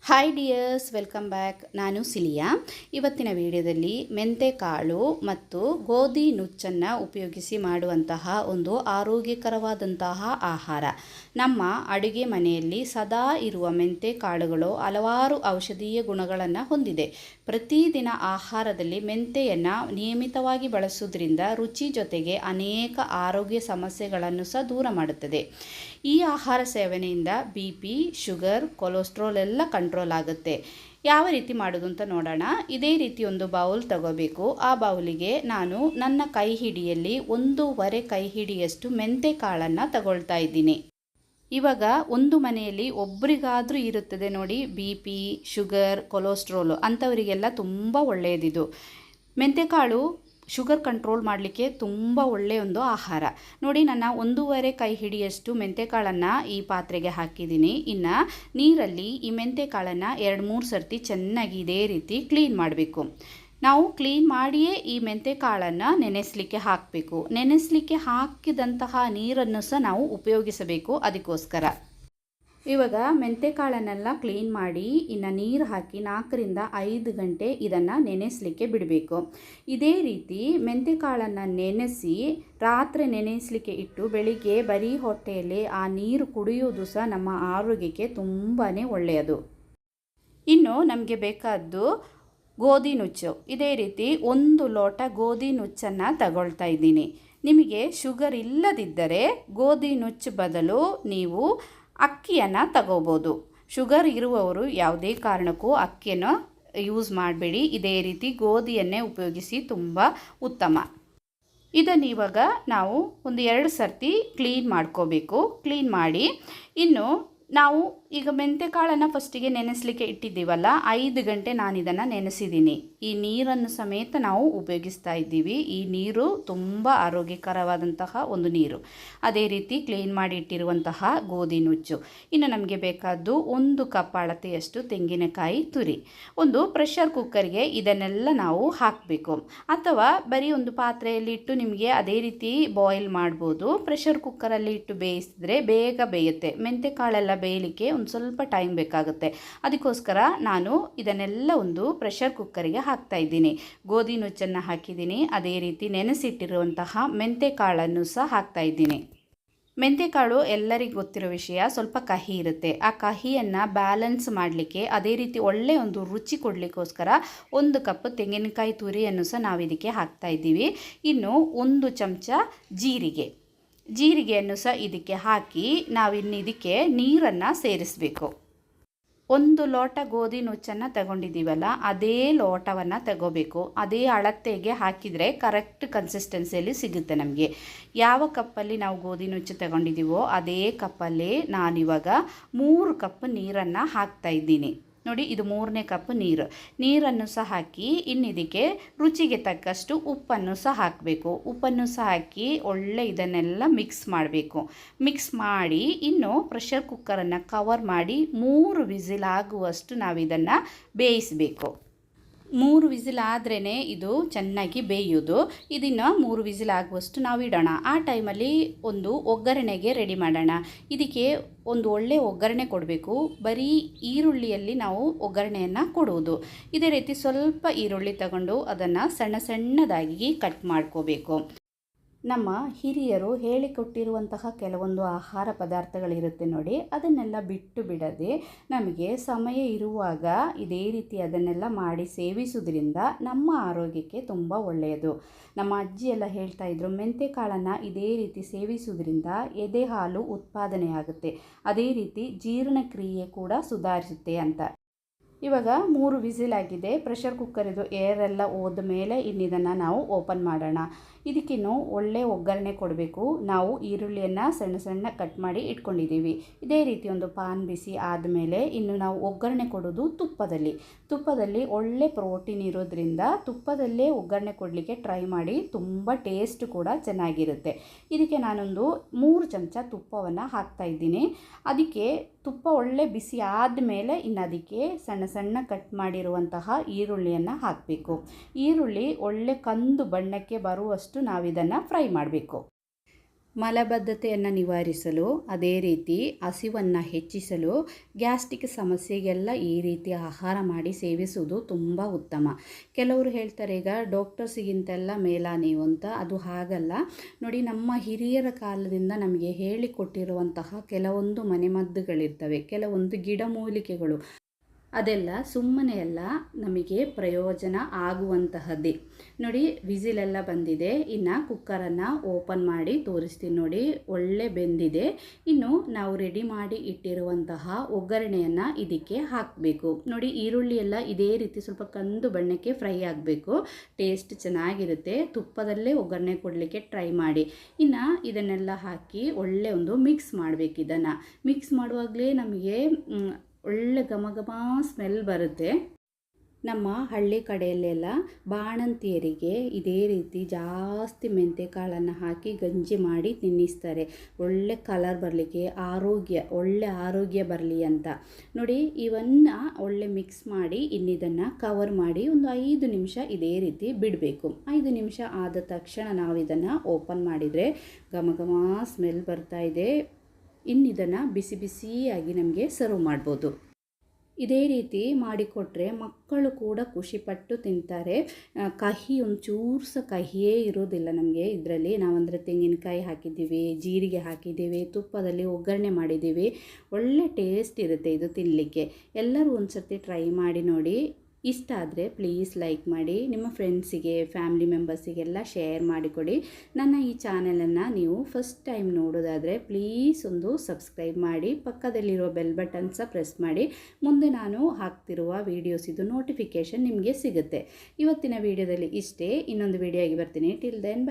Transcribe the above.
Hi dears, welcome back. ನಾನು cilia. ಇವತ್ತಿನ ವಿಡಿಯೋದಲ್ಲಿ ಮೆಂತೆ ಕಾಳು ಮತ್ತು ಗೋಧಿ ನುಚ್ಚನ್ನು ಉಪಯೋಗಿಸಿ ಮಾಡುವಂತಹ ಒಂದು ಆರೋಗ್ಯಕರವಾದಂತಹ ಆಹಾರ. ನಮ್ಮ ಅಡುಗೆ ಮನೆಯಲ್ಲಿ ಸದಾ ಇರುವ ಮೆಂತೆ ಕಾಳುಗಳು ಹಲವಾರು ಔಷಧೀಯ ಗುಣಗಳನ್ನು ಹೊಂದಿದೆ. ಪ್ರತಿದಿನ ಆಹಾರದಲ್ಲಿ ಮೆಂತೆಯನ್ನು ನಿಯಮಿತವಾಗಿ ಬಳಸುವುದರಿಂದ ರುಚಿ ಜೊತೆಗೆ ಅನೇಕ ಆರೋಗ್ಯ ಸಮಸ್ಯೆಗಳನ್ನು ಸಹ ದೂರ ಮಾಡುತ್ತದೆ. ಈ ಆಹಾರ ಸೇವನೆಯಿಂದ BP, ಶುಗರ್, ಕೊಲೆಸ್ಟ್ರಾಲ್ ಎಲ್ಲ ಕಂಟ್ರೋಲ್ ಆಗುತ್ತೆ. ಯಾವ ರೀತಿ ಮಾಡೋದು ಅಂತ ನೋಡೋಣ. ಇದೇ ರೀತಿ ಒಂದು ಬೌಲ್ ತಗೋಬೇಕು. ಆ ಬೌಲಿಗೆ ನಾನು ನನ್ನ ಕೈ ಹಿಡಿಯಲ್ಲಿ 1.5 ಕೈ ಹಿಡಿಯಷ್ಟು ಮೆಂತೆ ಕಾಳನ್ನು ತಗೊಳ್ತಾ ಇದ್ದೀನಿ. ಇವಾಗ ಒಂದು ಮನೆಯಲ್ಲಿ ಒಬ್ಬರಿಗಾದರೂ ಇರುತ್ತದೆ ನೋಡಿ BP, ಶುಗರ್, ಕೊಲೆಸ್ಟ್ರಾಲು, ಅಂಥವರಿಗೆಲ್ಲ ತುಂಬ ಒಳ್ಳೆಯದಿದು. ಮೆಂತೆಕಾಳು ಶುಗರ್ ಕಂಟ್ರೋಲ್ ಮಾಡಲಿಕ್ಕೆ ತುಂಬ ಒಳ್ಳೆಯ ಒಂದು ಆಹಾರ. ನೋಡಿ, ನಾನು 1.5 ಕೈ ಹಿಡಿಯಷ್ಟು ಮೆಂತೆಕಾಳನ್ನು ಈ ಪಾತ್ರೆಗೆ ಹಾಕಿದ್ದೀನಿ. ಇನ್ನು ನೀರಲ್ಲಿ ಈ ಮೆಂತೆಕಾಳನ್ನು 2-3 ಸರ್ತಿ ಚೆನ್ನಾಗಿ ಇದೇ ರೀತಿ ಕ್ಲೀನ್ ಮಾಡಬೇಕು. ನಾವು ಕ್ಲೀನ್ ಮಾಡಿಯೇ ಈ ಮೆಂತೆಕಾಳನ್ನು ನೆನೆಸಲಿಕ್ಕೆ ಹಾಕಬೇಕು. ನೆನೆಸಲಿಕ್ಕೆ ಹಾಕಿದಂತಹ ನೀರನ್ನು ಸಹ ನಾವು ಉಪಯೋಗಿಸಬೇಕು. ಅದಕ್ಕೋಸ್ಕರ ಇವಾಗ ಮೆಂತೆಕಾಳನ್ನೆಲ್ಲ ಕ್ಲೀನ್ ಮಾಡಿ ಇನ್ನು ನೀರು ಹಾಕಿ 4-5 ಗಂಟೆ ಇದನ್ನು ನೆನೆಸಲಿಕ್ಕೆ ಬಿಡಬೇಕು. ಇದೇ ರೀತಿ ಮೆಂತೆಕಾಳನ್ನು ನೆನೆಸಿ ರಾತ್ರಿ ನೆನೆಸಲಿಕ್ಕೆ ಇಟ್ಟು ಬೆಳಿಗ್ಗೆ ಬರೀ ಹೊಟ್ಟೆಯಲ್ಲಿ ಆ ನೀರು ಕುಡಿಯೋದು ಸಹ ನಮ್ಮ ಆರೋಗ್ಯಕ್ಕೆ ತುಂಬಾ ಒಳ್ಳೆಯದು. ಇನ್ನು ನಮಗೆ ಬೇಕಾದ್ದು ಗೋಧಿ ನುಚ್ಚು. ಇದೇ ರೀತಿ 1 ಲೋಟ ಗೋಧಿ ನುಚ್ಚನ್ನು ತಗೊಳ್ತಾ ಇದ್ದೀನಿ. ನಿಮಗೆ ಶುಗರ್ ಇಲ್ಲದಿದ್ದರೆ ಗೋಧಿ ನುಚ್ಚು ಬದಲು ನೀವು ಅಕ್ಕಿಯನ್ನು ತಗೋಬೋದು. ಶುಗರ್ ಇರುವವರು ಯಾವುದೇ ಕಾರಣಕ್ಕೂ ಅಕ್ಕಿಯನ್ನು ಯೂಸ್ ಮಾಡಬೇಡಿ. ಇದೇ ರೀತಿ ಗೋಧಿಯನ್ನೇ ಉಪಯೋಗಿಸಿ, ತುಂಬ ಉತ್ತಮ. ಇದನ್ನು ಇವಾಗ ನಾವು 1-2 ಸರ್ತಿ ಕ್ಲೀನ್ ಮಾಡ್ಕೋಬೇಕು. ಕ್ಲೀನ್ ಮಾಡಿ ಇನ್ನು ನಾವು ಈಗ ಮೆಂತೆಕಾಳನ್ನು ಫಸ್ಟಿಗೆ ನೆನೆಸಲಿಕ್ಕೆ ಇಟ್ಟಿದ್ದೀವಲ್ಲ, 5 ಗಂಟೆ ನಾನು ಇದನ್ನು ನೆನೆಸಿದ್ದೀನಿ. ಈ ನೀರನ್ನು ಸಮೇತ ನಾವು ಉಪಯೋಗಿಸ್ತಾ ಇದ್ದೀವಿ. ಈ ನೀರು ತುಂಬ ಆರೋಗ್ಯಕರವಾದಂತಹ ಒಂದು ನೀರು. ಅದೇ ರೀತಿ ಕ್ಲೀನ್ ಮಾಡಿ ಇಟ್ಟಿರುವಂತಹ ಗೋಧಿ ನುಚ್ಚು. ಇನ್ನು ನಮಗೆ ಬೇಕಾದ್ದು 1 ಕಪ್ ಅಳತೆಯಷ್ಟು ತೆಂಗಿನಕಾಯಿ ತುರಿ. ಒಂದು ಪ್ರೆಷರ್ ಕುಕ್ಕರ್ಗೆ ಇದನ್ನೆಲ್ಲ ನಾವು ಹಾಕಬೇಕು. ಅಥವಾ ಬರೀ ಒಂದು ಪಾತ್ರೆಯಲ್ಲಿ ಇಟ್ಟು ನಿಮಗೆ ಅದೇ ರೀತಿ ಬಾಯ್ಲ್ ಮಾಡ್ಬೋದು. ಪ್ರೆಷರ್ ಕುಕ್ಕರಲ್ಲಿ ಇಟ್ಟು ಬೇಯಿಸಿದ್ರೆ ಬೇಗ ಬೇಯುತ್ತೆ. ಮೆಂತೆಕಾಳೆಲ್ಲ ಬೇಯಲಿಕ್ಕೆ ಒಂದು ಸ್ವಲ್ಪ ಟೈಮ್ ಬೇಕಾಗುತ್ತೆ. ಅದಕ್ಕೋಸ್ಕರ ನಾನು ಇದನ್ನೆಲ್ಲ ಒಂದು ಪ್ರೆಷರ್ ಕುಕ್ಕರಿಗೆ ಹಾಕ್ತಾ ಇದ್ದೀನಿ. ಗೋಧಿ ನುಚ್ಚನ್ನು ಹಾಕಿದ್ದೀನಿ. ಅದೇ ರೀತಿ ನೆನೆಸಿಟ್ಟಿರುವಂತಹ ಮೆಂತೆಕಾಳನ್ನು ಸಹ ಹಾಕ್ತಾ ಇದ್ದೀನಿ. ಮೆಂತೆಕಾಳು ಎಲ್ಲರಿಗೂ ಗೊತ್ತಿರೋ ವಿಷಯ, ಸ್ವಲ್ಪ ಕಹಿ ಇರುತ್ತೆ. ಆ ಕಹಿಯನ್ನು ಬ್ಯಾಲೆನ್ಸ್ ಮಾಡಲಿಕ್ಕೆ, ಅದೇ ರೀತಿ ಒಳ್ಳೆಯ ಒಂದು ರುಚಿ ಕೊಡಲಿಕ್ಕೋಸ್ಕರ 1 ಕಪ್ ತೆಂಗಿನಕಾಯಿ ತುರಿಯನ್ನು ಸಹ ನಾವು ಇದಕ್ಕೆ ಹಾಕ್ತಾ ಇದ್ದೀವಿ. ಇನ್ನು 1 ಚಮಚ ಜೀರಿಗೆಯನ್ನು ಸಹ ಇದಕ್ಕೆ ಹಾಕಿ ನಾವಿನ್ನು ಇದಕ್ಕೆ ನೀರನ್ನು ಸೇರಿಸಬೇಕು. 1 ಲೋಟ ಗೋಧಿ ನುಚ್ಚನ್ನು ತಗೊಂಡಿದ್ದೀವಲ್ಲ, ಅದೇ ಲೋಟವನ್ನು ತಗೋಬೇಕು. ಅದೇ ಅಳತೆಗೆ ಹಾಕಿದರೆ ಕರೆಕ್ಟ್ ಕನ್ಸಿಸ್ಟೆನ್ಸಿಯಲ್ಲಿ ಸಿಗುತ್ತೆ ನಮಗೆ. ಯಾವ ಕಪ್ಪಲ್ಲಿ ನಾವು ಗೋಧಿ ನುಚ್ಚು ತಗೊಂಡಿದ್ದೀವೋ ಅದೇ ಕಪ್ಪಲ್ಲಿ ನಾನಿವಾಗ 3 ಕಪ್ ನೀರನ್ನು ಹಾಕ್ತಾ ಇದ್ದೀನಿ. ನೋಡಿ, ಇದು 3ನೇ ಕಪ್ ನೀರನ್ನು ಸಹ ಹಾಕಿ ಇನ್ನು ಇದಕ್ಕೆ ರುಚಿಗೆ ತಕ್ಕಷ್ಟು ಉಪ್ಪನ್ನು ಸಹ ಹಾಕಬೇಕು. ಉಪ್ಪನ್ನು ಸಹ ಹಾಕಿ ಒಳ್ಳೆ ಇದನ್ನೆಲ್ಲ ಮಿಕ್ಸ್ ಮಾಡಬೇಕು. ಮಿಕ್ಸ್ ಮಾಡಿ ಇನ್ನು ಪ್ರೆಷರ್ ಕುಕ್ಕರನ್ನು ಕವರ್ ಮಾಡಿ 3 ವಿಸಿಲ್ ಆಗುವಷ್ಟು ನಾವು ಇದನ್ನು ಬೇಯಿಸಬೇಕು. 3 ವಿಸಿಲ್ ಆದ್ರೇ ಇದು ಚೆನ್ನಾಗಿ ಬೇಯೋದು. ಇದನ್ನು 3 ವಿಸಿಲ್ ಆಗುವಷ್ಟು ನಾವು ಇಡೋಣ. ಆ ಟೈಮಲ್ಲಿ ಒಂದು ಒಗ್ಗರಣೆಗೆ ರೆಡಿ ಮಾಡೋಣ. ಇದಕ್ಕೆ ಒಂದು ಒಳ್ಳೆ ಒಗ್ಗರಣೆ ಕೊಡಬೇಕು. ಬರೀ ಈರುಳ್ಳಿಯಲ್ಲಿ ನಾವು ಒಗ್ಗರಣೆಯನ್ನು ಕೊಡುವುದು. ಇದೇ ರೀತಿ ಸ್ವಲ್ಪ ಈರುಳ್ಳಿ ತಗೊಂಡು ಅದನ್ನು ಸಣ್ಣದಾಗಿ ಕಟ್ ಮಾಡ್ಕೋಬೇಕು. ನಮ್ಮ ಹಿರಿಯರು ಹೇಳಿಕೊಟ್ಟಿರುವಂತಹ ಕೆಲವೊಂದು ಆಹಾರ ಪದಾರ್ಥಗಳಿರುತ್ತೆ ನೋಡಿ, ಅದನ್ನೆಲ್ಲ ಬಿಟ್ಟು ಬಿಡದೆ ನಮಗೆ ಸಮಯ ಇರುವಾಗ ಇದೇ ರೀತಿ ಅದನ್ನೆಲ್ಲ ಮಾಡಿ ಸೇವಿಸುವುದರಿಂದ ನಮ್ಮ ಆರೋಗ್ಯಕ್ಕೆ ತುಂಬ ಒಳ್ಳೆಯದು. ನಮ್ಮ ಅಜ್ಜಿ ಎಲ್ಲ ಹೇಳ್ತಾ ಇದ್ರು, ಮೆಂತೆಕಾಳನ್ನು ಇದೇ ರೀತಿ ಸೇವಿಸುವುದರಿಂದ ಎದೆ ಹಾಲು ಉತ್ಪಾದನೆ ಆಗುತ್ತೆ, ಅದೇ ರೀತಿ ಜೀರ್ಣಕ್ರಿಯೆ ಕೂಡ ಸುಧಾರಿಸುತ್ತೆ ಅಂತ. ಇವಾಗ 3 ವಿಸಿಲ್ ಆಗಿದೆ. ಪ್ರೆಷರ್ ಕುಕ್ಕರಿದು ಏರೆಲ್ಲ ಹೋದ ಮೇಲೆ ಇನ್ನಿದನ್ನು ನಾವು ಓಪನ್ ಮಾಡೋಣ. ಇದಕ್ಕಿನ್ನು ಒಳ್ಳೆ ಒಗ್ಗರಣೆ ಕೊಡಬೇಕು. ನಾವು ಈರುಳ್ಳಿಯನ್ನು ಸಣ್ಣ ಕಟ್ ಮಾಡಿ ಇಟ್ಕೊಂಡಿದ್ದೀವಿ. ಇದೇ ರೀತಿ ಒಂದು ಪಾನ್ ಬಿಸಿ ಆದಮೇಲೆ ಇನ್ನು ನಾವು ಒಗ್ಗರಣೆ ಕೊಡೋದು ತುಪ್ಪದಲ್ಲಿ ಒಳ್ಳೆ ಪ್ರೋಟೀನ್ ಇರೋದ್ರಿಂದ ತುಪ್ಪದಲ್ಲೇ ಒಗ್ಗರಣೆ ಕೊಡಲಿಕ್ಕೆ ಟ್ರೈ ಮಾಡಿ. ತುಂಬ ಟೇಸ್ಟ್ ಕೂಡ ಚೆನ್ನಾಗಿರುತ್ತೆ. ಇದಕ್ಕೆ ನಾನೊಂದು 3 ಚಮಚ ತುಪ್ಪವನ್ನು ಹಾಕ್ತಾ ಇದ್ದೀನಿ. ಅದಕ್ಕೆ ತುಪ್ಪ ಒಳ್ಳೆ ಬಿಸಿ ಆದಮೇಲೆ ಇನ್ನು ಅದಕ್ಕೆ ಸಣ್ಣ ಕಟ್ ಮಾಡಿರುವಂತಹ ಈರುಳ್ಳಿಯನ್ನು ಹಾಕಬೇಕು. ಈರುಳ್ಳಿ ಒಳ್ಳೆ ಕಂದು ಬಣ್ಣಕ್ಕೆ ಬರುವಷ್ಟು ನಾವಿದನ್ನು ಫ್ರೈ ಮಾಡಬೇಕು. ಮಲಬದ್ಧತೆಯನ್ನು ನಿವಾರಿಸಲು, ಅದೇ ರೀತಿ ಹಸಿವನ್ನು ಹೆಚ್ಚಿಸಲು, ಗ್ಯಾಸ್ಟ್ರಿಕ್ ಸಮಸ್ಯೆಗೆಲ್ಲ ಈ ರೀತಿ ಆಹಾರ ಮಾಡಿ ಸೇವಿಸುವುದು ತುಂಬ ಉತ್ತಮ. ಕೆಲವರು ಹೇಳ್ತಾರೆ ಈಗ ಡಾಕ್ಟರ್ಸಿಗಿಂತೆಲ್ಲ ಮೇಲಾ ನೀವು ಅಂತ. ಅದು ಹಾಗಲ್ಲ ನೋಡಿ. ನಮ್ಮ ಹಿರಿಯರ ಕಾಲದಿಂದ ನಮಗೆ ಹೇಳಿಕೊಟ್ಟಿರುವಂತಹ ಕೆಲವೊಂದು ಮನೆಮದ್ದುಗಳಿರ್ತವೆ, ಕೆಲವೊಂದು ಗಿಡಮೂಲಿಕೆಗಳು, ಅದೆಲ್ಲ ಸುಮ್ಮನೆ ಎಲ್ಲ ನಮಗೆ ಪ್ರಯೋಜನ ಆಗುವಂತಹದ್ದೇ. ನೋಡಿ, ವಿಸಿಲೆಲ್ಲ ಬಂದಿದೆ. ಇನ್ನು ಕುಕ್ಕರನ್ನು ಓಪನ್ ಮಾಡಿ ತೋರಿಸ್ತೀನಿ ನೋಡಿ. ಒಳ್ಳೆ ಬೆಂದಿದೆ. ಇನ್ನು ನಾವು ರೆಡಿ ಮಾಡಿ ಇಟ್ಟಿರುವಂತಹ ಒಗ್ಗರಣೆಯನ್ನು ಇದಕ್ಕೆ ಹಾಕಬೇಕು. ನೋಡಿ, ಈರುಳ್ಳಿ ಎಲ್ಲ ಇದೇ ರೀತಿ ಸ್ವಲ್ಪ ಕಂದು ಬಣ್ಣಕ್ಕೆ ಫ್ರೈ ಆಗಬೇಕು. ಟೇಸ್ಟ್ ಚೆನ್ನಾಗಿರುತ್ತೆ. ತುಪ್ಪದಲ್ಲೇ ಒಗ್ಗರಣೆ ಕೊಡಲಿಕ್ಕೆ ಟ್ರೈ ಮಾಡಿ. ಇನ್ನು ಇದನ್ನೆಲ್ಲ ಹಾಕಿ ಒಳ್ಳೆ ಒಂದು ಮಿಕ್ಸ್ ಮಾಡಬೇಕು. ಇದನ್ನು ಮಿಕ್ಸ್ ಮಾಡುವಾಗಲೇ ನಮಗೆ ಒಳ್ಳೆ ಘಮ ಘಮ ಸ್ಮೆಲ್ ಬರುತ್ತೆ. ನಮ್ಮ ಹಳ್ಳಿ ಕಡೆಯಲ್ಲೆಲ್ಲ ಬಾಣಂತಿಯರಿಗೆ ಇದೇ ರೀತಿ ಜಾಸ್ತಿ ಮೆಂತ್ಯ ಕಾಳನ್ನು ಹಾಕಿ ಗಂಜಿ ಮಾಡಿ ತಿನ್ನಿಸ್ತಾರೆ. ಒಳ್ಳೆ ಕಲರ್ ಬರಲಿಕ್ಕೆ, ಒಳ್ಳೆ ಆರೋಗ್ಯ ಬರಲಿ ಅಂತ. ನೋಡಿ, ಇವನ್ನು ಒಳ್ಳೆ ಮಿಕ್ಸ್ ಮಾಡಿ ಇನ್ನಿದನ್ನು ಕವರ್ ಮಾಡಿ ಒಂದು 5 ನಿಮಿಷ ಇದೇ ರೀತಿ ಬಿಡಬೇಕು. 5 ನಿಮಿಷ ಆದ ತಕ್ಷಣ ನಾವು ಇದನ್ನು ಓಪನ್ ಮಾಡಿದರೆ ಘಮ ಘಮ ಸ್ಮೆಲ್ ಬರ್ತಾ ಇದೆ. ಇನ್ನಿದನ್ನು ಬಿಸಿ ಬಿಸಿಯಾಗಿ ನಮಗೆ ಸರ್ವ್ ಮಾಡ್ಬೋದು. ಇದೇ ರೀತಿ ಮಾಡಿಕೊಟ್ರೆ ಮಕ್ಕಳು ಕೂಡ ಖುಷಿಪಟ್ಟು ತಿಂತಾರೆ. ಕಹಿ ಒಂಚೂರು ಸಹ ಕಹಿಯೇ ಇರೋದಿಲ್ಲ ನಮಗೆ ಇದರಲ್ಲಿ. ನಾವಂದರೆ ತೆಂಗಿನಕಾಯಿ ಹಾಕಿದ್ದೀವಿ, ಜೀರಿಗೆ ಹಾಕಿದ್ದೀವಿ, ತುಪ್ಪದಲ್ಲಿ ಒಗ್ಗರಣೆ ಮಾಡಿದ್ದೀವಿ. ಒಳ್ಳೆ ಟೇಸ್ಟ್ ಇರುತ್ತೆ ಇದು ತಿನ್ನಲಿಕ್ಕೆ. ಎಲ್ಲರೂ ಒಂದು ಸರ್ತಿ ಟ್ರೈ ಮಾಡಿ ನೋಡಿ. ಇಷ್ಟ ಆದರೆ ಪ್ಲೀಸ್ ಲೈಕ್ ಮಾಡಿ, ನಿಮ್ಮ ಫ್ರೆಂಡ್ಸಿಗೆ, ಫ್ಯಾಮಿಲಿ ಮೆಂಬರ್ಸಿಗೆಲ್ಲ ಶೇರ್ ಮಾಡಿಕೊಡಿ. ನನ್ನ ಈ ಚಾನಲನ್ನು ನೀವು ಫಸ್ಟ್ ಟೈಮ್ ನೋಡೋದಾದರೆ ಪ್ಲೀಸ್ ಒಂದು ಸಬ್ಸ್ಕ್ರೈಬ್ ಮಾಡಿ, ಪಕ್ಕದಲ್ಲಿರೋ ಬೆಲ್ ಬಟನ್ ಸಹ ಪ್ರೆಸ್ ಮಾಡಿ. ಮುಂದೆ ನಾನು ಹಾಕ್ತಿರುವ ವೀಡಿಯೋಸ್ ಇದು ನೋಟಿಫಿಕೇಷನ್ ನಿಮಗೆ ಸಿಗುತ್ತೆ. ಇವತ್ತಿನ ವಿಡಿಯೋದಲ್ಲಿ ಇಷ್ಟೇ. ಇನ್ನೊಂದು ವಿಡಿಯೋ ಆಗಿ ಬರ್ತೀನಿ. Till then